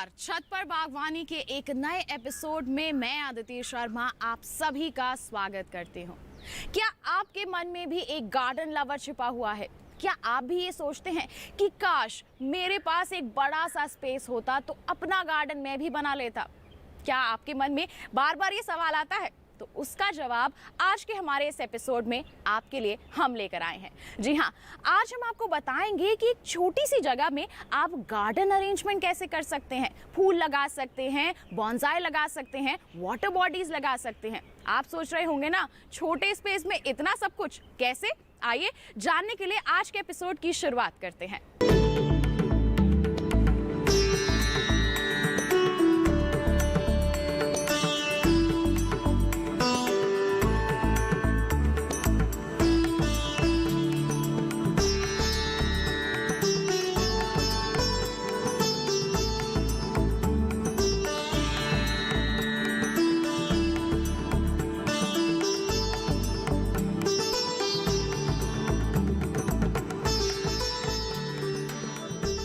नमस्कार। छत पर बागवानी के एक नए एपिसोड में मैं आदिति शर्मा आप सभी का स्वागत करती हूँ। क्या आपके मन में भी एक गार्डन लवर छिपा हुआ है? क्या आप भी ये सोचते हैं कि काश मेरे पास एक बड़ा सा स्पेस होता तो अपना गार्डन मैं भी बना लेता? क्या आपके मन में बार बार ये सवाल आता है? तो उसका जवाब आज के हमारे इस एपिसोड में आपके लिए हम लेकर आए हैं। जी हाँ, आज हम आपको बताएंगे कि एक छोटी सी जगह में आप गार्डन अरेंजमेंट कैसे कर सकते हैं। फूल लगा सकते हैं, बॉन्साई लगा सकते हैं, वाटर बॉडीज लगा सकते हैं। आप सोच रहे होंगे ना, छोटे स्पेस में इतना सब कुछ कैसे? आइए जानने के लिए आज के एपिसोड की शुरुआत करते हैं।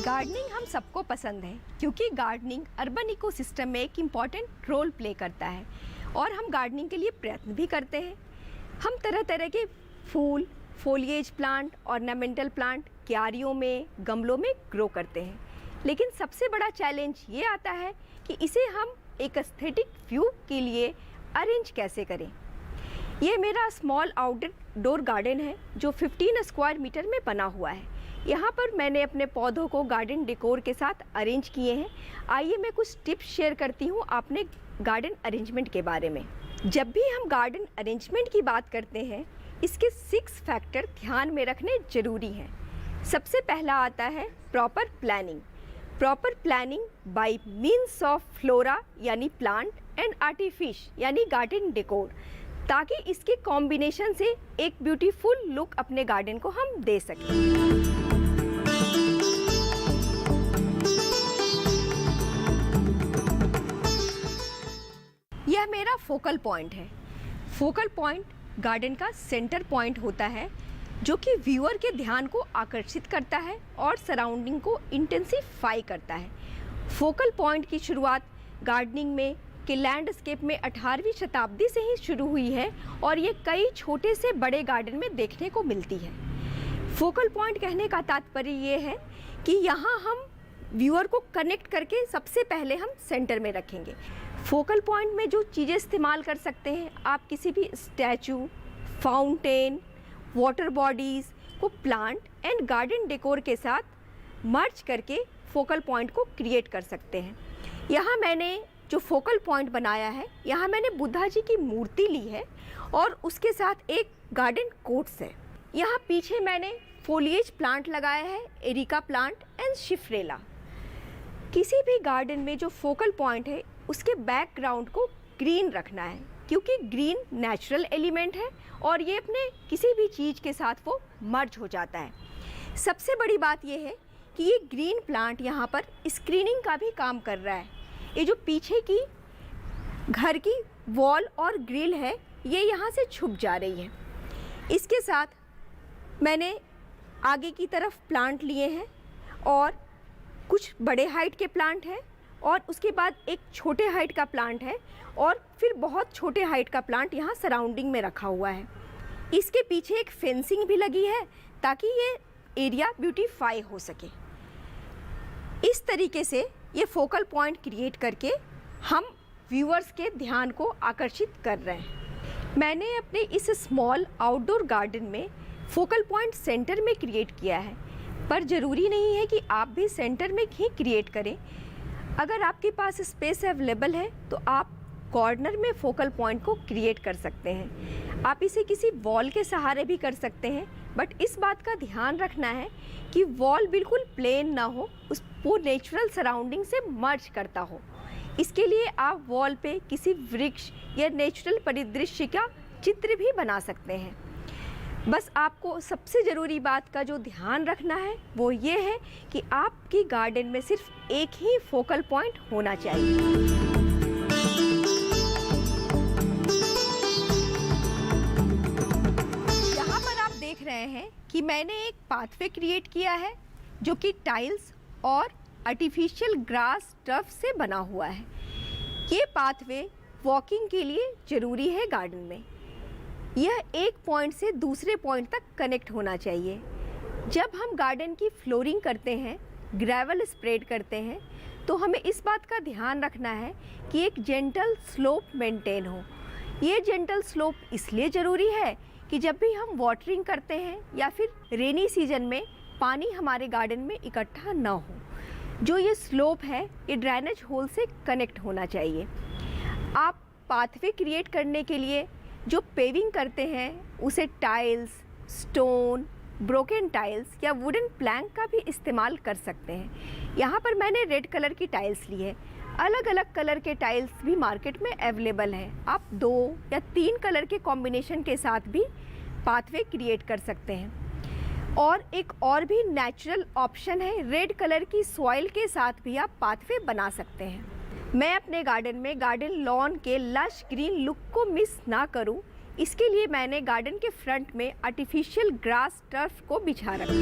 गार्डनिंग हम सबको पसंद है क्योंकि गार्डनिंग अर्बन इकोसिस्टम में एक इम्पॉर्टेंट रोल प्ले करता है और हम गार्डनिंग के लिए प्रयत्न भी करते हैं। हम तरह तरह के फूल, फोलिएज प्लांट, ऑर्नामेंटल प्लांट क्यारियों में, गमलों में ग्रो करते हैं, लेकिन सबसे बड़ा चैलेंज ये आता है कि इसे हम एक एस्थेटिक व्यू के लिए अरेंज कैसे करें। ये मेरा स्मॉल आउटडोर गार्डन है जो 15 स्क्वायर मीटर में बना हुआ है। यहाँ पर मैंने अपने पौधों को गार्डन डेकोर के साथ अरेंज किए हैं। आइए मैं कुछ टिप्स शेयर करती हूँ अपने गार्डन अरेंजमेंट के बारे में। जब भी हम गार्डन अरेंजमेंट की बात करते हैं, इसके 6 फैक्टर ध्यान में रखने जरूरी हैं। सबसे पहला आता है proper planning. Proper planning bye means of flora यानी प्लांट एंड आर्टिफिश यानी गार्डन डेकोर, ताकि इसके कॉम्बिनेशन से एक ब्यूटीफुल लुक अपने गार्डन को हम दे सकें। यह मेरा फोकल पॉइंट है। फोकल पॉइंट गार्डन का सेंटर पॉइंट होता है जो कि व्यूअर के ध्यान को आकर्षित करता है और सराउंडिंग को इंटेंसिफाई करता है। फोकल पॉइंट की शुरुआत गार्डनिंग में के लैंडस्केप में 18वीं शताब्दी से ही शुरू हुई है और ये कई छोटे से बड़े गार्डन में देखने को मिलती है। फोकल पॉइंट कहने का तात्पर्य ये है कि यहाँ हम व्यूअर को कनेक्ट करके सबसे पहले हम सेंटर में रखेंगे। फोकल पॉइंट में जो चीज़ें इस्तेमाल कर सकते हैं, आप किसी भी स्टैचू, फाउंटेन, वाटर बॉडीज़ को प्लांट एंड गार्डन डेकोर के साथ मर्ज करके फोकल पॉइंट को क्रिएट कर सकते हैं। यहाँ मैंने जो फोकल पॉइंट बनाया है, यहाँ मैंने बुद्धा जी की मूर्ति ली है और उसके साथ एक गार्डन कोट्स है। यहाँ पीछे मैंने फोलिएज प्लांट लगाया है, एरिका प्लांट एंड शिफ्रेला। किसी भी गार्डन में जो फोकल पॉइंट है उसके बैकग्राउंड को ग्रीन रखना है, क्योंकि ग्रीन नेचुरल एलिमेंट है और ये अपने किसी भी चीज़ के साथ वो मर्ज हो जाता है। सबसे बड़ी बात ये है कि ये ग्रीन प्लांट यहाँ पर स्क्रीनिंग का भी काम कर रहा है। ये जो पीछे की घर की वॉल और ग्रिल है, ये यहाँ से छुप जा रही है। इसके साथ मैंने आगे की तरफ प्लांट लिए हैं और कुछ बड़े हाइट के प्लांट हैं और उसके बाद एक छोटे हाइट का प्लांट है और फिर बहुत छोटे हाइट का प्लांट यहाँ सराउंडिंग में रखा हुआ है। इसके पीछे एक फेंसिंग भी लगी है ताकि ये एरिया ब्यूटीफाई हो सके। इस तरीके से ये फोकल पॉइंट क्रिएट करके हम व्यूअर्स के ध्यान को आकर्षित कर रहे हैं। मैंने अपने इस स्मॉल आउटडोर गार्डन में फोकल पॉइंट सेंटर में क्रिएट किया है, पर ज़रूरी नहीं है कि आप भी सेंटर में ही क्रिएट करें। अगर आपके पास स्पेस अवेलेबल है तो आप कॉर्नर में फोकल पॉइंट को क्रिएट कर सकते हैं। आप इसे किसी वॉल के सहारे भी कर सकते हैं, बट इस बात का ध्यान रखना है कि वॉल बिल्कुल प्लेन ना हो, उसको नेचुरल सराउंडिंग से मर्ज करता हो। इसके लिए आप वॉल पे किसी वृक्ष या नेचुरल परिदृश्य का चित्र भी बना सकते हैं। बस आपको सबसे ज़रूरी बात का जो ध्यान रखना है वो ये है कि आपकी गार्डन में सिर्फ एक ही फोकल पॉइंट होना चाहिए। यहाँ पर आप देख रहे हैं कि मैंने एक पाथवे क्रिएट किया है जो कि टाइल्स और आर्टिफिशियल ग्रास टर्फ से बना हुआ है। ये पाथवे वॉकिंग के लिए ज़रूरी है गार्डन में। यह एक पॉइंट से दूसरे पॉइंट तक कनेक्ट होना चाहिए। जब हम गार्डन की फ्लोरिंग करते हैं, ग्रेवल स्प्रेड करते हैं, तो हमें इस बात का ध्यान रखना है कि एक जेंटल स्लोप मेंटेन हो। ये जेंटल स्लोप इसलिए ज़रूरी है कि जब भी हम वाटरिंग करते हैं या फिर रेनी सीजन में पानी हमारे गार्डन में इकट्ठा ना हो। जो ये स्लोप है ये ड्रेनेज होल से कनेक्ट होना चाहिए। आप पाथवे क्रिएट करने के लिए जो पेविंग करते हैं उसे टाइल्स, स्टोन, ब्रोकन टाइल्स या वुडन प्लैंक का भी इस्तेमाल कर सकते हैं। यहाँ पर मैंने रेड कलर की टाइल्स ली है। अलग अलग कलर के टाइल्स भी मार्केट में अवेलेबल हैं। आप 2 या 3 कलर के कॉम्बिनेशन के साथ भी पाथवे क्रिएट कर सकते हैं। और एक और भी नेचुरल ऑप्शन है, रेड कलर की सॉइल के साथ भी आप पाथवे बना सकते हैं। मैं अपने गार्डन में गार्डन लॉन के लश ग्रीन लुक को मिस ना करूं, इसके लिए मैंने गार्डन के फ्रंट में आर्टिफिशियल ग्रास टर्फ को बिछा रखा है।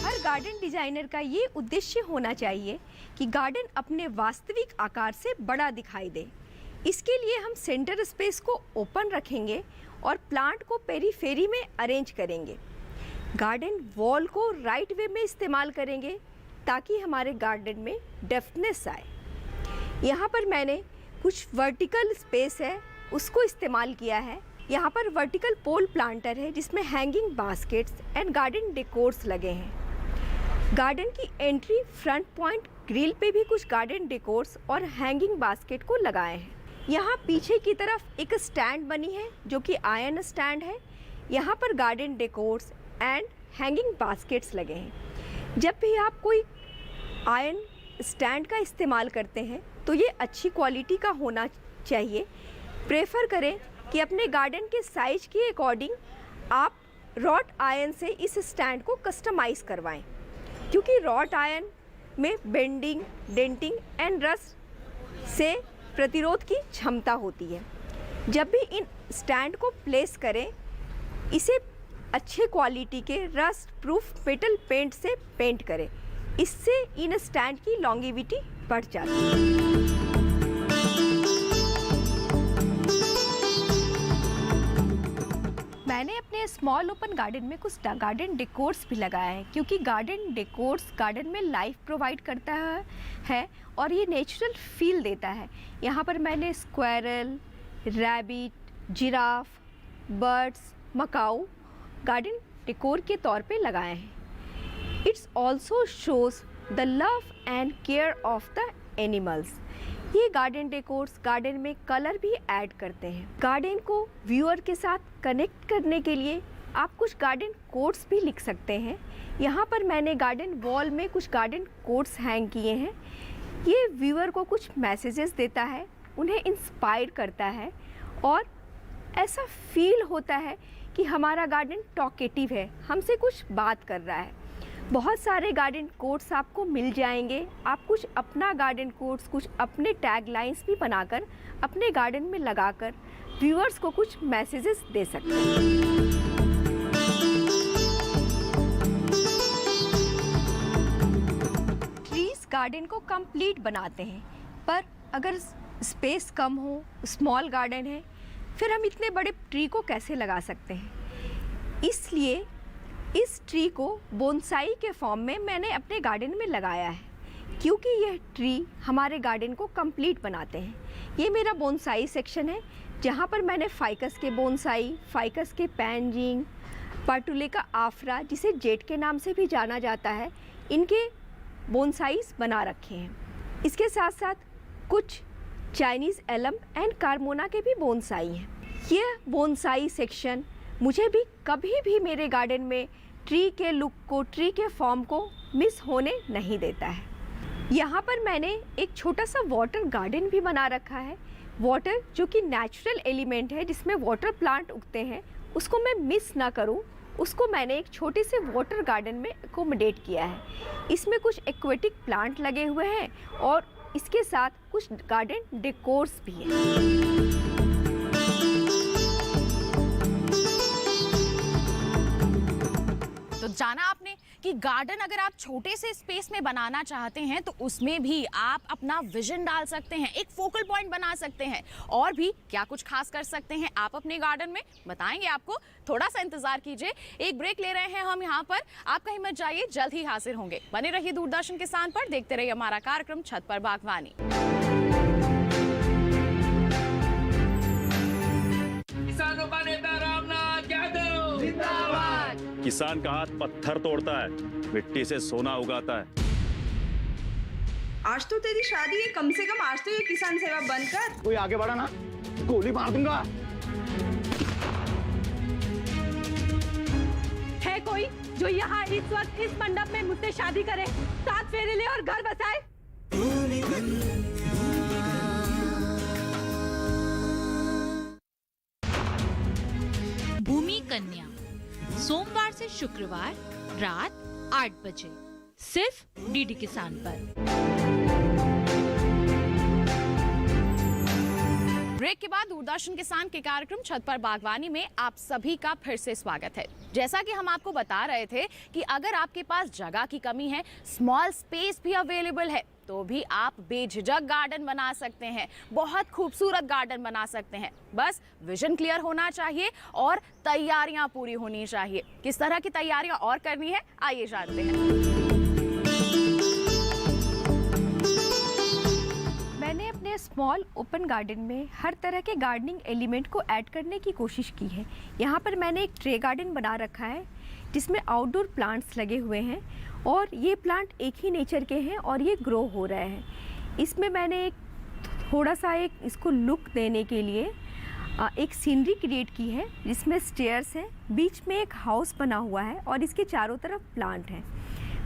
हर गार्डन डिजाइनर का ये उद्देश्य होना चाहिए कि गार्डन अपने वास्तविक आकार से बड़ा दिखाई दे। इसके लिए हम सेंटर स्पेस को ओपन रखेंगे और प्लांट को पेरीफेरी में अरेंज करेंगे। गार्डन वॉल को राइट वे में इस्तेमाल करेंगे ताकि हमारे गार्डन में डेप्थनेस आए। यहाँ पर मैंने कुछ वर्टिकल स्पेस है उसको इस्तेमाल किया है। यहाँ पर वर्टिकल पोल प्लांटर है जिसमें hanging baskets and garden decors लगे हैं। गार्डन की एंट्री फ्रंट पॉइंट ग्रिल पे भी कुछ गार्डन डेकोर्स और हैंगिंग बास्केट को लगाए हैं। यहाँ पीछे की तरफ एक स्टैंड बनी है जो कि आयरन स्टैंड है। यहाँ पर garden decors and hanging baskets लगे हैं। जब भी आप कोई आयरन स्टैंड का इस्तेमाल करते हैं तो ये अच्छी क्वालिटी का होना चाहिए। प्रेफर करें कि अपने गार्डन के साइज के अकॉर्डिंग आप रॉट आयरन से इस स्टैंड को कस्टमाइज़ करवाएं, क्योंकि रॉट आयरन में बेंडिंग, डेंटिंग एंड रस्ट से प्रतिरोध की क्षमता होती है। जब भी इन स्टैंड को प्लेस करें, इसे अच्छे क्वालिटी के रस्ट प्रूफ मेटल पेंट से पेंट करें। इससे इन स्टैंड की लॉन्गेविटी बढ़ जाती है। मैंने अपने स्मॉल ओपन गार्डन में कुछ गार्डन डेकोर्स भी लगाए हैं, क्योंकि गार्डन डेकोर्स गार्डन में लाइफ प्रोवाइड करता है और ये नेचुरल फील देता है। यहाँ पर मैंने squirrel, rabbit, giraffe, birds, Macau garden decor के तौर पे लगाए हैं। It's also shows the love and care of the animals. ये गार्डन डेकोर्स गार्डन में कलर भी ऐड करते हैं। गार्डन को व्यूअर के साथ कनेक्ट करने के लिए आप कुछ गार्डन कोट्स भी लिख सकते हैं। यहाँ पर मैंने गार्डन वॉल में कुछ गार्डन कोट्स हैंग किए हैं। ये व्यूअर को कुछ मैसेजेस देता है, उन्हें इंस्पायर करता है और ऐसा फील होता है कि हमारा गार्डन टॉकेटिव है, हमसे कुछ बात कर रहा है। बहुत सारे गार्डन कोट्स आपको मिल जाएंगे। आप कुछ अपना गार्डन कोट्स, कुछ अपने टैग लाइन्स भी बनाकर अपने गार्डन में लगाकर व्यूअर्स को कुछ मैसेजेस दे सकते हैं। ट्रीज गार्डन को कंप्लीट बनाते हैं, पर अगर स्पेस कम हो, स्मॉल गार्डन है, फिर हम इतने बड़े ट्री को कैसे लगा सकते हैं। इसलिए इस ट्री को बोनसाई के फॉर्म में मैंने अपने गार्डन में लगाया है, क्योंकि यह ट्री हमारे गार्डन को कंप्लीट बनाते हैं। ये मेरा बोनसाई सेक्शन है जहाँ पर मैंने फाइकस के बोनसाई, फाइकस के पैनजिंग, पाटुले का आफरा जिसे जेट के नाम से भी जाना जाता है, इनके बोनसाइज बना रखे हैं। इसके साथ साथ कुछ चाइनीज़ एलम एंड कार्मोना के भी बोनसाई हैं। यह बोनसाई सेक्शन मुझे भी कभी भी मेरे गार्डन में ट्री के लुक को, ट्री के फॉर्म को मिस होने नहीं देता है। यहाँ पर मैंने एक छोटा सा वाटर गार्डन भी बना रखा है। वाटर जो कि नेचुरल एलिमेंट है जिसमें वाटर प्लांट उगते हैं, उसको मैं मिस ना करूँ, उसको मैंने एक छोटे से वाटर गार्डन में एकोमोडेट किया है। इसमें कुछ एक्वेटिक प्लांट लगे हुए हैं और इसके साथ कुछ गार्डन डेकोर्स भी हैं। तो जाना आपने कि गार्डन अगर आप छोटे से स्पेस में बनाना चाहते हैं तो उसमें भी आप अपना विजन डाल सकते हैं, एक फोकल पॉइंट बना सकते हैं। और भी क्या कुछ खास कर सकते हैं आप अपने गार्डन में, बताएंगे आपको। थोड़ा सा इंतजार कीजिए, एक ब्रेक ले रहे हैं हम यहाँ पर। आप कहीं मत जाइए, जल्द ही हाजिर होंगे। बने रहिए दूरदर्शन किसान पर, देखते रहिए हमारा कार्यक्रम छत पर बागवानी। किसानों का नेता रामनाथ यादव जिंदाबाद। किसान का हाथ पत्थर तोड़ता है, मिट्टी से सोना उगाता है। आज तो तेरी शादी है, कम से कम आज तो ये किसान सेवा बंद कर। कोई आगे बढ़ा ना, गोली मार दूंगा। है कोई जो यहाँ इस वक्त इस मंडप में मुझसे शादी करे, 7 फेरे ले और घर बसाए? भूमि कन्या, सोमवार से शुक्रवार रात 8 बजे, सिर्फ डीडी किसान पर। ब्रेक के बाद दूरदर्शन किसान के कार्यक्रम छत पर बागवानी में आप सभी का फिर से स्वागत है। जैसा कि हम आपको बता रहे थे कि अगर आपके पास जगह की कमी है, स्मॉल स्पेस भी अवेलेबल है, तो भी आप बेझिझक गार्डन बना सकते हैं, बहुत खूबसूरत गार्डन बना सकते हैं। बस विजन क्लियर होना चाहिए और तैयारियां पूरी होनी चाहिए। किस तरह की तैयारियां और करनी है, आइए जानते हैं। मैंने अपने स्मॉल ओपन गार्डन में हर तरह के गार्डनिंग एलिमेंट को ऐड करने की कोशिश की है। यहाँ पर मैंने एक ट्रे गार्डन बना रखा है जिसमें आउटडोर प्लांट्स लगे हुए हैं और ये प्लांट एक ही नेचर के हैं और ये ग्रो हो रहे हैं। इसमें मैंने एक थोड़ा सा एक इसको लुक देने के लिए एक सीनरी क्रिएट की है जिसमें स्टेयर्स हैं, बीच में एक हाउस बना हुआ है और इसके चारों तरफ प्लांट हैं।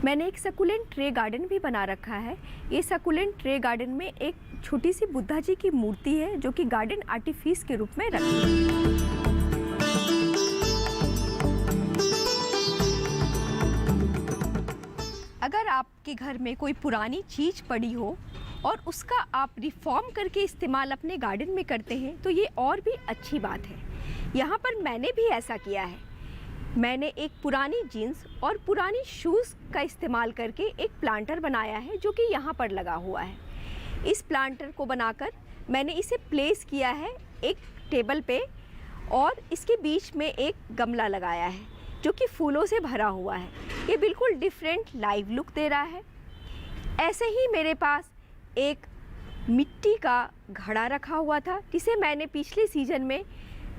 मैंने एक सकुलेंट ट्रे गार्डन भी बना रखा है। ये सकुलेंट ट्रे गार्डन में एक छोटी सी बुद्धा जी की मूर्ति है जो कि गार्डन आर्टिफिस के रूप में रखी है। अगर आपके घर में कोई पुरानी चीज़ पड़ी हो और उसका आप रिफॉर्म करके इस्तेमाल अपने गार्डन में करते हैं तो ये और भी अच्छी बात है। यहाँ पर मैंने भी ऐसा किया है। मैंने एक पुरानी जीन्स और पुरानी शूज़ का इस्तेमाल करके एक प्लांटर बनाया है जो कि यहाँ पर लगा हुआ है। इस प्लांटर को बनाकर मैंने इसे प्लेस किया है एक टेबल पे और इसके बीच में एक गमला लगाया है जो कि फूलों से भरा हुआ है। ये बिल्कुल डिफरेंट लाइव लुक दे रहा है। ऐसे ही मेरे पास एक मिट्टी का घड़ा रखा हुआ था जिसे मैंने पिछले सीज़न में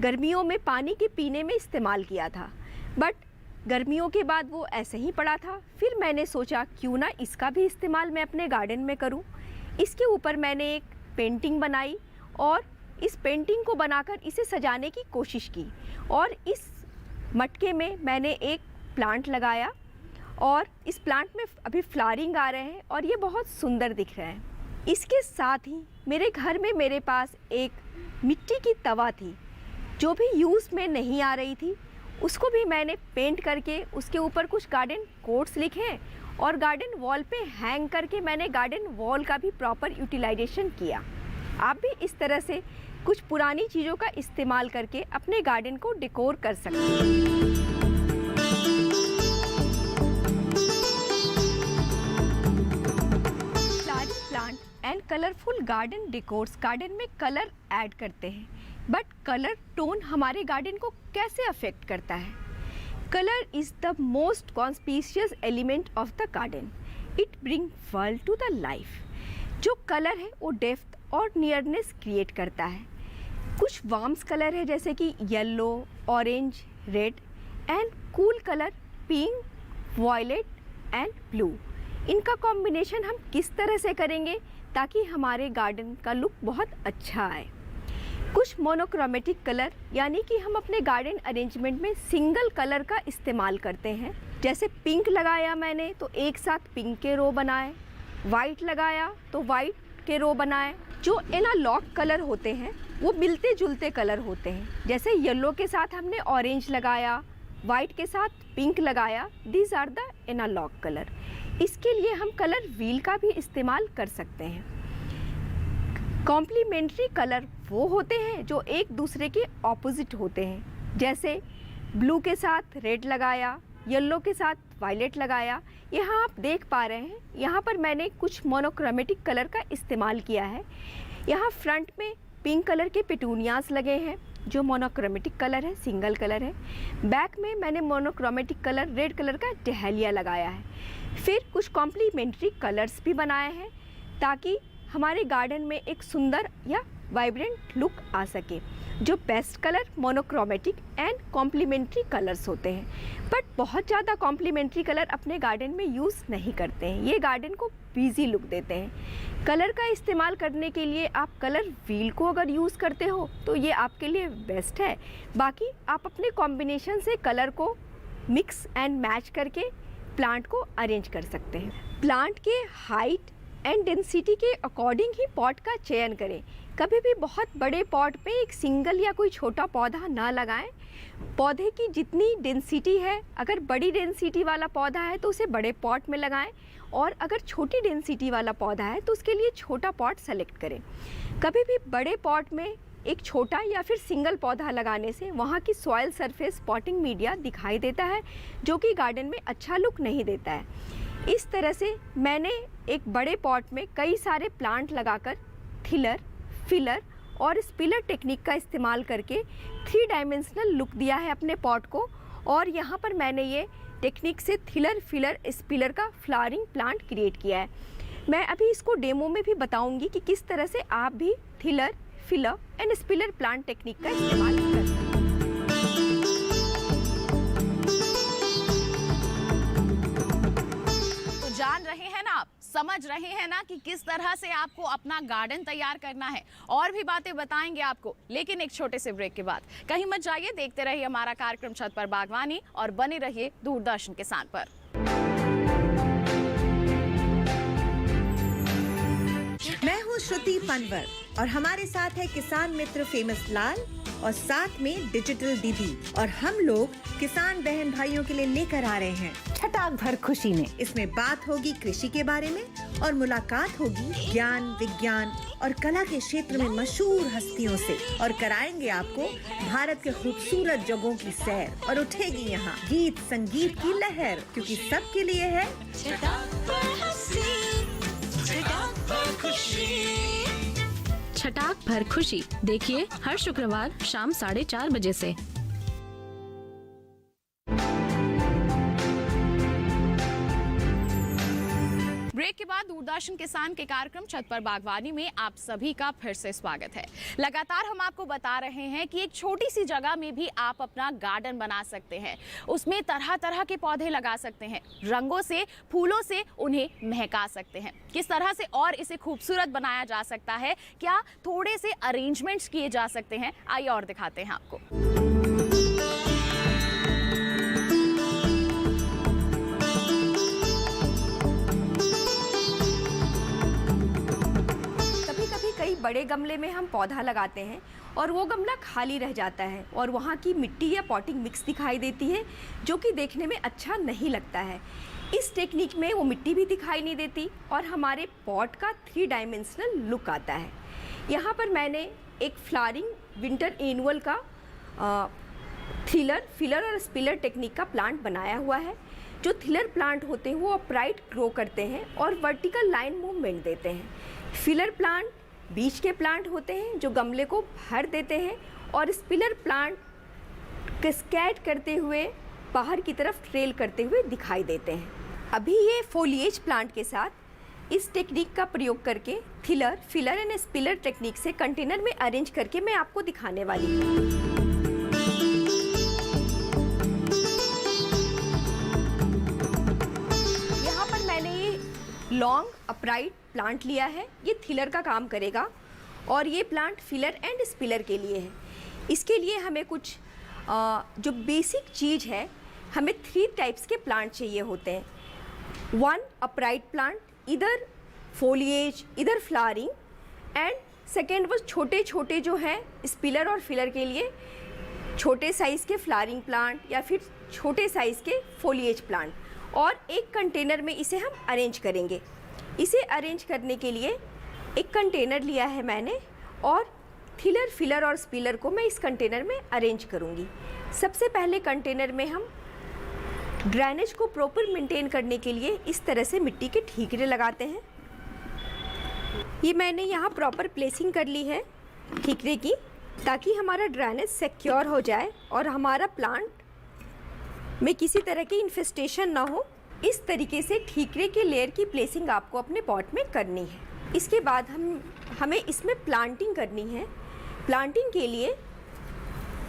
गर्मियों में पानी के पीने में इस्तेमाल किया था, बट गर्मियों के बाद वो ऐसे ही पड़ा था। फिर मैंने सोचा क्यों ना इसका भी इस्तेमाल मैं अपने गार्डन में करूं। इसके ऊपर मैंने एक पेंटिंग बनाई और इस पेंटिंग को बनाकर इसे सजाने की कोशिश की और इस मटके में मैंने एक प्लांट लगाया और इस प्लांट में अभी फ्लावरिंग आ रहे हैं और ये बहुत सुंदर दिख रहे हैं। इसके साथ ही मेरे घर में मेरे पास एक मिट्टी की तवा थी जो भी यूज़ में नहीं आ रही थी। उसको भी मैंने पेंट करके उसके ऊपर कुछ गार्डन कोट्स लिखे और गार्डन वॉल पे हैंग करके मैंने गार्डन वॉल का भी प्रॉपर यूटिलाइजेशन किया। आप भी इस तरह से कुछ पुरानी चीज़ों का इस्तेमाल करके अपने गार्डन को डेकोर कर सकते हैं। Plant and colourful garden decors garden में कलर ऐड करते हैं, बट कलर टोन हमारे गार्डन को कैसे अफेक्ट करता है? Colour is the most conspicuous element of the garden. It bring world to the life. जो कलर है वो डेप्थ और नियरनेस क्रिएट करता है। कुछ वार्म्स कलर है जैसे कि yellow, orange, red and cool colour pink, violet and blue. इनका कॉम्बिनेशन हम किस तरह से करेंगे ताकि हमारे गार्डन का लुक बहुत अच्छा आए। कुछ मोनोक्रोमेटिक कलर यानी कि हम अपने गार्डन अरेंजमेंट में सिंगल कलर का इस्तेमाल करते हैं। जैसे पिंक लगाया मैंने तो एक साथ पिंक के रो बनाए, वाइट लगाया तो वाइट के रो बनाए। जो एनालॉग कलर होते हैं वो मिलते जुलते कलर होते हैं। जैसे येलो के साथ हमने ऑरेंज लगाया, वाइट के साथ पिंक लगाया, these are the analogue colour. इसके लिए हम कलर व्हील का भी इस्तेमाल कर सकते हैं। कॉम्प्लीमेंट्री कलर वो होते हैं जो एक दूसरे के ऑपोजिट होते हैं। जैसे ब्लू के साथ रेड लगाया, येलो के साथ वायलेट लगाया। यहाँ आप देख पा रहे हैं, यहाँ पर मैंने कुछ मोनोक्रोमेटिक कलर का इस्तेमाल किया है। यहाँ फ्रंट में पिंक कलर के पेटूनियाज लगे हैं जो मोनोक्रोमेटिक कलर है, सिंगल कलर है। बैक में मैंने मोनोक्रोमेटिक कलर रेड कलर का डहेलिया लगाया है। फिर कुछ कॉम्प्लीमेंट्री कलर्स भी बनाए हैं ताकि हमारे गार्डन में एक सुंदर या वाइब्रेंट लुक आ सके। जो best colour monochromatic and complementary colours होते हैं, बट बहुत ज़्यादा कॉम्प्लीमेंट्री कलर अपने गार्डन में यूज़ नहीं करते हैं। ये गार्डन को बिजी लुक देते हैं। कलर का इस्तेमाल करने के लिए आप कलर व्हील को अगर यूज़ करते हो तो ये आपके लिए बेस्ट है। बाकी आप अपने कॉम्बिनेशन से कलर को मिक्स एंड मैच करके प्लांट को अरेंज कर सकते हैं। प्लांट के हाइट एंड डेंसिटी के अकॉर्डिंग ही पॉट का चयन करें। कभी भी बहुत बड़े पॉट पे एक सिंगल या कोई छोटा पौधा ना लगाएं। पौधे की जितनी डेंसिटी है, अगर बड़ी डेंसिटी वाला पौधा है तो उसे बड़े पॉट में लगाएं, और अगर छोटी डेंसिटी वाला पौधा है तो उसके लिए छोटा पॉट सेलेक्ट करें। कभी भी बड़े पॉट में एक छोटा या फिर सिंगल पौधा लगाने से वहाँ की सॉइल सरफेस पॉटिंग मीडिया दिखाई देता है, जो कि गार्डन में अच्छा लुक नहीं देता है। इस तरह से मैंने एक बड़े पॉट में कई सारे प्लांट लगाकर थिलर, फिलर और स्पिलर टेक्निक का इस्तेमाल करके 3 डायमेंशनल लुक दिया है अपने पॉट को। और यहाँ पर मैंने ये टेक्निक से थिलर, फिलर, स्पिलर का फ्लावरिंग प्लांट क्रिएट किया है। मैं अभी इसको डेमो में भी बताऊंगी कि किस तरह से आप भी thriller, filler and spiller plant technique का इस्तेमाल कर सकते हैं। जान रहे हैं ना आप, समझ रहे हैं ना कि किस तरह से आपको अपना गार्डन तैयार करना है। और भी बातें बताएंगे आपको, लेकिन एक छोटे से ब्रेक के बाद। कहीं मत जाइए, देखते रहिए हमारा कार्यक्रम छत पर बागवानी और बने रहिए दूरदर्शन किसान पर। मैं हूँ श्रुति पनवर और हमारे साथ है किसान मित्र फेमस लाल और साथ में डिजिटल दीदी, और हम लोग किसान बहन भाइयों के लिए लेकर आ रहे हैं छटाक भर खुशी में। इसमें बात होगी कृषि के बारे में और मुलाकात होगी ज्ञान, विज्ञान और कला के क्षेत्र में मशहूर हस्तियों से, और कराएंगे आपको भारत के खूबसूरत जगहों की सैर, और उठेगी यहाँ गीत संगीत की लहर, क्योंकि सबके लिए है छटाक भर खुशी। देखिए हर शुक्रवार शाम 4:30 बजे से। ब्रेक के बाद दूरदर्शन किसान के कार्यक्रम छत पर बागवानी में आप सभी का फिर से स्वागत है। लगातार हम आपको बता रहे हैं कि एक छोटी सी जगह में भी आप अपना गार्डन बना सकते हैं। उसमें तरह तरह के पौधे लगा सकते हैं, रंगों से, फूलों से उन्हें महका सकते हैं। किस तरह से और इसे खूबसूरत बनाया जा सकता है, क्या थोड़े से अरेंजमेंट्स किए जा सकते हैं, आइए और दिखाते हैं आपको। कई बड़े गमले में हम पौधा लगाते हैं और वो गमला खाली रह जाता है और वहाँ की मिट्टी या पॉटिंग मिक्स दिखाई देती है, जो कि देखने में अच्छा नहीं लगता है। इस टेक्निक में वो मिट्टी भी दिखाई नहीं देती और हमारे पॉट का 3 डायमेंशनल लुक आता है। यहाँ पर मैंने एक फ्लावरिंग विंटर एनुअल का थिलर, फिलर और स्पिलर टेक्निक का प्लांट बनाया हुआ है। जो थिलर प्लांट होते हैं वो अपराइट ग्रो करते हैं और वर्टिकल लाइन मूवमेंट देते हैं। फिलर प्लांट बीच के प्लांट होते हैं जो गमले को भर देते हैं, और स्पिलर प्लांट कैस्केड करते हुए बाहर की तरफ ट्रेल करते हुए दिखाई देते हैं। अभी ये फोलिएज प्लांट के साथ इस टेक्निक का प्रयोग करके थिलर, फिलर एंड स्पिलर टेक्निक से कंटेनर में अरेंज करके मैं आपको दिखाने वाली हूँ। यहाँ पर मैंने ये लॉन्ग अपराइट प्लांट लिया है, ये थिलर का काम करेगा, और ये प्लांट फिलर एंड स्पिलर के लिए है। इसके लिए हमें कुछ जो बेसिक चीज़ है, हमें 3 टाइप्स के प्लांट चाहिए होते हैं। 1 अपराइट प्लांट, इधर फोलिएज इधर फ्लावरिंग, एंड सेकेंड वो छोटे छोटे जो हैं स्पिलर और फिलर के लिए छोटे साइज़ के फ्लावरिंग प्लांट या फिर छोटे साइज़ के फोलिएज प्लांट, और एक कंटेनर में इसे हम अरेंज करेंगे। इसे अरेंज करने के लिए एक कंटेनर लिया है मैंने, और थिलर, फिलर और स्पिलर को मैं इस कंटेनर में अरेंज करूँगी। सबसे पहले कंटेनर में हम ड्रेनेज को प्रॉपर मेंटेन करने के लिए इस तरह से मिट्टी के ठीकरे लगाते हैं। ये मैंने यहाँ प्रॉपर प्लेसिंग कर ली है ठीकरे की, ताकि हमारा ड्रेनेज सिक्योर हो जाए और हमारा प्लांट में किसी तरह की इन्फेस्टेशन ना हो। इस तरीके से ठीकरे के लेयर की प्लेसिंग आपको अपने पॉट में करनी है। इसके बाद हमें इसमें प्लांटिंग करनी है। प्लांटिंग के लिए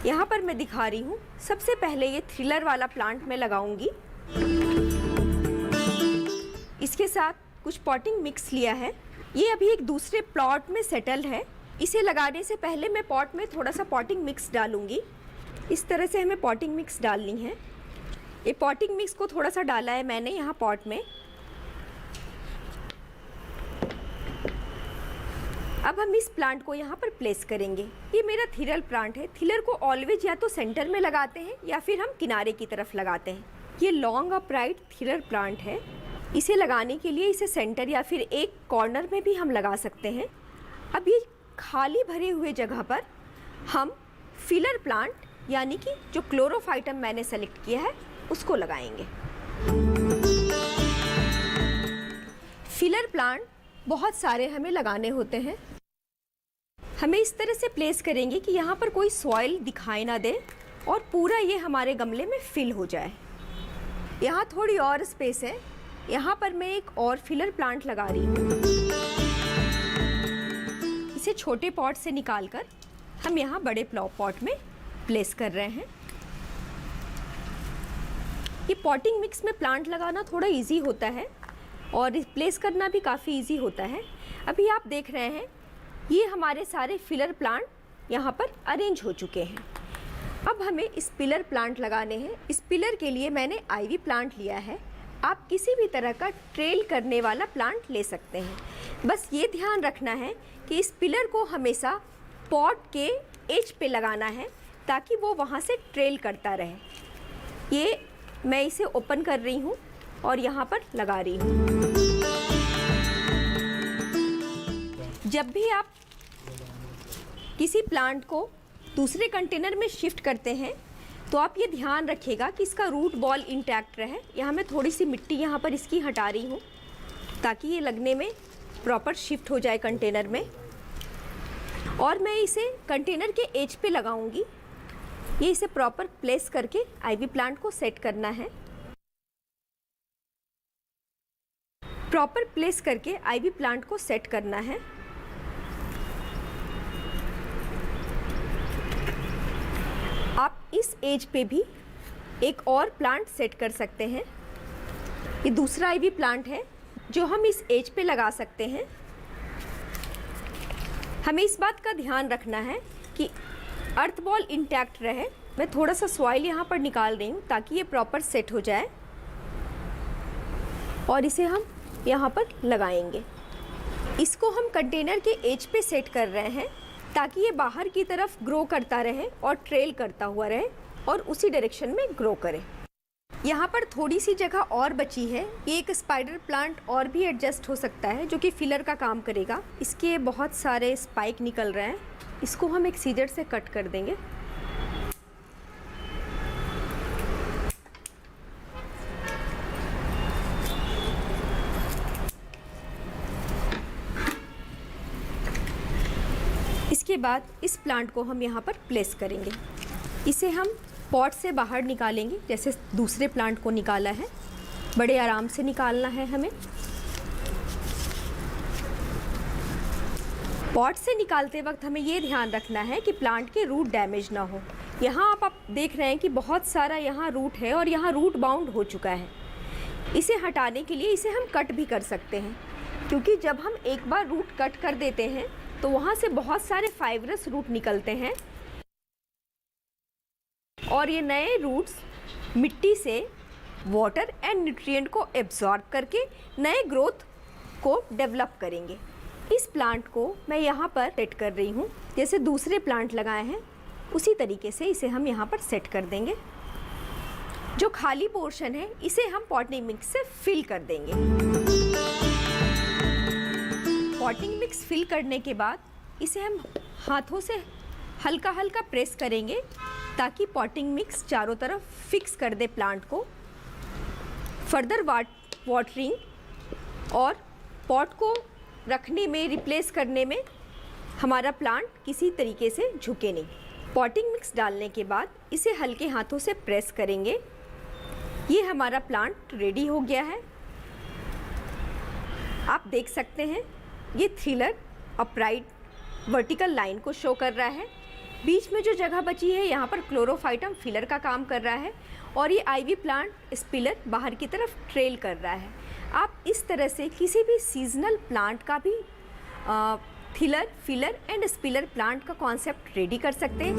यहाँ पर मैं दिखा रही हूँ, सबसे पहले ये थ्रिलर वाला प्लांट मैं लगाऊंगी। इसके साथ कुछ पॉटिंग मिक्स लिया है। ये अभी एक दूसरे प्लॉट में सेटल है। इसे लगाने से पहले मैं पॉट में थोड़ा सा पॉटिंग मिक्स डालूंगी। इस तरह से हमें पॉटिंग मिक्स डालनी है। ये पॉटिंग मिक्स को थोड़ा सा डाला है मैंने यहाँ पॉट में। अब हम इस प्लांट को यहाँ पर प्लेस करेंगे। ये मेरा थ्रिलर प्लांट है। थ्रिलर को ऑलवेज या तो सेंटर में लगाते हैं या फिर हम किनारे की तरफ लगाते हैं। ये लॉन्ग अपराइट थ्रिलर प्लांट है। इसे लगाने के लिए इसे सेंटर या फिर एक कॉर्नर में भी हम लगा सकते हैं। अब ये खाली भरे हुए जगह पर हम फिलर प्लांट यानी कि जो क्लोरोफाइटम मैंने सेलेक्ट किया है उसको लगाएंगे। फिलर प्लांट बहुत सारे हमें लगाने होते हैं। हमें इस तरह से प्लेस करेंगे कि यहाँ पर कोई सॉइल दिखाई ना दे और पूरा ये हमारे गमले में फिल हो जाए। यहाँ थोड़ी और स्पेस है, यहाँ पर मैं एक और फिलर प्लांट लगा रही हूँ। इसे छोटे पॉट से निकालकर हम यहाँ बड़े पॉट में प्लेस कर रहे हैं। ये पॉटिंग मिक्स में प्लांट लगाना थोड़ा इजी होता है और प्लेस करना भी काफ़ी इजी होता है। अभी आप देख रहे हैं ये हमारे सारे फिलर प्लांट यहाँ पर अरेंज हो चुके हैं। अब हमें इस पिलर प्लांट लगाने हैं। इस पिलर के लिए मैंने आईवी प्लांट लिया है। आप किसी भी तरह का ट्रेल करने वाला प्लांट ले सकते हैं। बस ये ध्यान रखना है कि इस पिलर को हमेशा पॉट के एज पे लगाना है ताकि वो वहाँ से ट्रेल करता रहे। ये मैं इसे ओपन कर रही हूँ और यहाँ पर लगा रही हूँ। जब भी आप किसी प्लांट को दूसरे कंटेनर में शिफ्ट करते हैं तो आप ये ध्यान रखिएगा कि इसका रूट बॉल इंटैक्ट रहे। यहाँ मैं थोड़ी सी मिट्टी यहाँ पर इसकी हटा रही हूँ ताकि ये लगने में प्रॉपर शिफ्ट हो जाए कंटेनर में। और मैं इसे कंटेनर के एज पे लगाऊंगी। ये इसे प्रॉपर प्लेस करके आईवी प्लांट को सेट करना है। प्रॉपर प्लेस करके आईवी प्लांट को सेट करना है। आप इस एज पे भी एक और प्लांट सेट कर सकते हैं। ये दूसरा आईवी प्लांट है जो हम इस एज पे लगा सकते हैं। हमें इस बात का ध्यान रखना है कि अर्थ बॉल इंटैक्ट रहे। मैं थोड़ा सा सॉइल यहाँ पर निकाल रही हूँ ताकि ये प्रॉपर सेट हो जाए और इसे हम यहाँ पर लगाएंगे। इसको हम कंटेनर के एज पे सेट कर रहे हैं ताकि ये बाहर की तरफ ग्रो करता रहे और ट्रेल करता हुआ रहे और उसी डायरेक्शन में ग्रो करे। यहाँ पर थोड़ी सी जगह और बची है। ये एक स्पाइडर प्लांट और भी एडजस्ट हो सकता है जो कि फिलर का काम करेगा। इसके बहुत सारे स्पाइक निकल रहे हैं। इसको हम एक सीजर से कट कर देंगे। इसके बाद इस प्लांट को हम यहाँ पर प्लेस करेंगे। इसे हम पॉट से बाहर निकालेंगे जैसे दूसरे प्लांट को निकाला है। बड़े आराम से निकालना है हमें। पॉट से निकालते वक्त हमें ये ध्यान रखना है कि प्लांट के रूट डैमेज ना हो। यहाँ आप देख रहे हैं कि बहुत सारा यहाँ रूट है और यहाँ रूट बाउंड हो चुका है। इसे हटाने के लिए इसे हम कट भी कर सकते हैं, क्योंकि जब हम एक बार रूट कट कर देते हैं तो वहाँ से बहुत सारे फाइब्रस रूट निकलते हैं और ये नए रूट्स मिट्टी से वाटर एंड न्यूट्रिएंट को एब्जॉर्ब करके नए ग्रोथ को डेवलप करेंगे। इस प्लांट को मैं यहाँ पर सेट कर रही हूँ। जैसे दूसरे प्लांट लगाए हैं उसी तरीके से इसे हम यहाँ पर सेट कर देंगे। जो खाली पोर्शन है इसे हम पॉटिंग मिक्स से फिल कर देंगे। पॉटिंग मिक्स फिल करने के बाद इसे हम हाथों से हल्का हल्का प्रेस करेंगे ताकि पॉटिंग मिक्स चारों तरफ फिक्स कर दे प्लांट को फर्दर वाटरिंग और पॉट को रखने में, रिप्लेस करने में हमारा प्लांट किसी तरीके से झुके नहीं। पॉटिंग मिक्स डालने के बाद इसे हल्के हाथों से प्रेस करेंगे। ये हमारा प्लांट रेडी हो गया है। आप देख सकते हैं ये थ्रिलर अपराइट वर्टिकल लाइन को शो कर रहा है। बीच में जो जगह बची है यहाँ पर क्लोरोफाइटम फिलर का काम कर रहा है और ये आईवी प्लांट स्पिलर बाहर की तरफ ट्रेल कर रहा है। आप इस तरह से किसी भी सीजनल प्लांट का भी thriller, filler and spiller plant का कॉन्सेप्ट रेडी कर सकते हैं।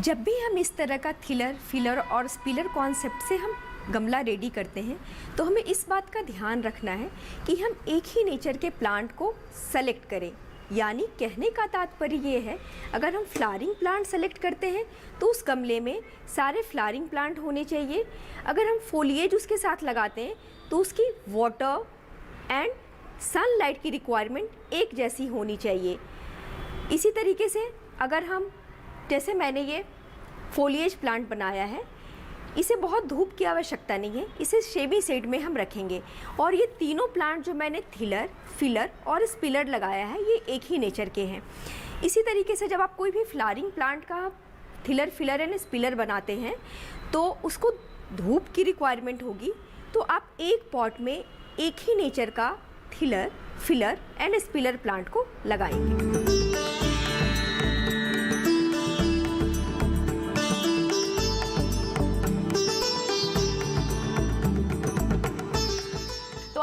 जब भी हम इस तरह का थिलर, फिलर और स्पिलर कॉन्सेप्ट से हम गमला रेडी करते हैं तो हमें इस बात का ध्यान रखना है कि हम एक ही नेचर के प्लांट को सेलेक्ट करें। यानी कहने का तात्पर्य ये है, अगर हम फ्लावरिंग प्लांट सेलेक्ट करते हैं तो उस गमले में सारे फ्लावरिंग प्लांट होने चाहिए। अगर हम फोलिएज उसके साथ लगाते हैं तो उसकी वाटर एंड सनलाइट की रिक्वायरमेंट एक जैसी होनी चाहिए। इसी तरीके से अगर हम, जैसे मैंने ये फोलिएज प्लांट बनाया है, इसे बहुत धूप की आवश्यकता नहीं है, इसे शेडी शेड में हम रखेंगे। और ये तीनों प्लांट जो मैंने थिलर, फिलर और स्पिलर लगाया है ये एक ही नेचर के हैं। इसी तरीके से जब आप कोई भी फ्लावरिंग प्लांट का थिलर, फिलर एंड स्पिलर बनाते हैं तो उसको धूप की रिक्वायरमेंट होगी, तो आप एक पॉट में एक ही नेचर का थिलर, फिलर एंड स्पिलर प्लांट को लगाएंगे।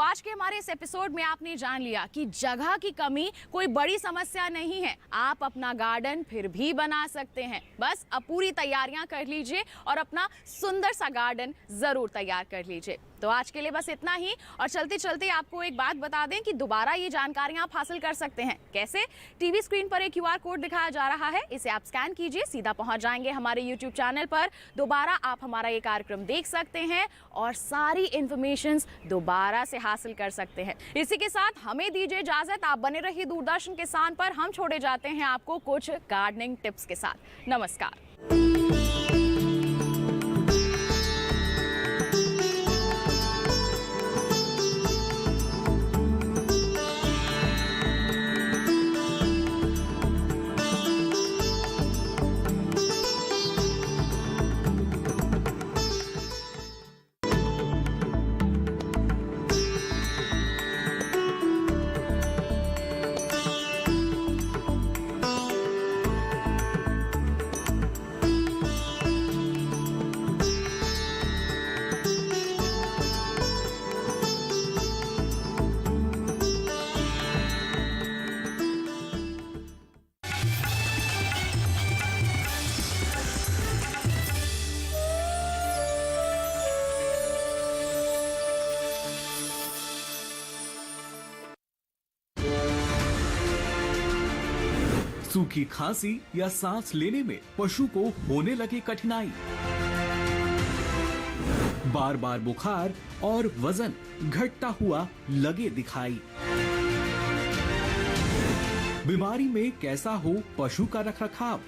आज के हमारे इस एपिसोड में आपने जान लिया कि जगह की कमी कोई बड़ी समस्या नहीं है। आप अपना गार्डन फिर भी बना सकते हैं। बस अब पूरी तैयारियां कर लीजिए और अपना सुंदर सा गार्डन जरूर तैयार कर लीजिए। तो आज के लिए बस इतना ही। और चलते चलते आपको एक बात बता दें कि दोबारा ये जानकारियां आप हासिल कर सकते हैं। कैसे? टीवी स्क्रीन पर एक QR कोड दिखाया जा रहा है, इसे आप स्कैन कीजिए, सीधा पहुंच जाएंगे हमारे YouTube चैनल पर। दोबारा आप हमारा ये कार्यक्रम देख सकते हैं और सारी इंफॉर्मेशन दोबारा से हासिल कर सकते हैं। इसी के साथ हमें दीजिए इजाजत। आप बने रहिए दूरदर्शन किसान पर। हम छोड़े जाते हैं आपको कुछ गार्डनिंग टिप्स के साथ। नमस्कार। सूखी खांसी या सांस लेने में पशु को होने लगे कठिनाई, बार बार बुखार और वजन घटता हुआ लगे दिखाई। बीमारी में कैसा हो पशु का रखरखाव?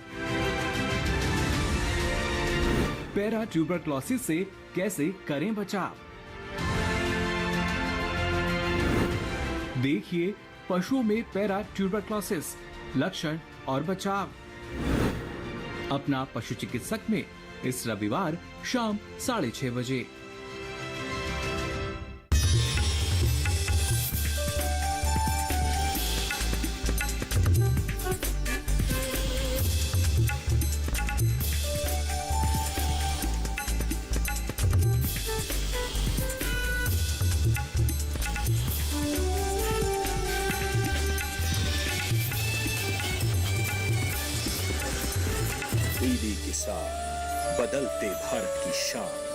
पैरा ट्यूबरक्लोसिस से कैसे करें बचाव? देखिए पशुओं में पैरा ट्यूबरक्लोसिस, लक्षण और बचाव अपना पशु चिकित्सक में इस रविवार शाम 6:30 बजे। टीवी किसान, बदलते भारत की शान।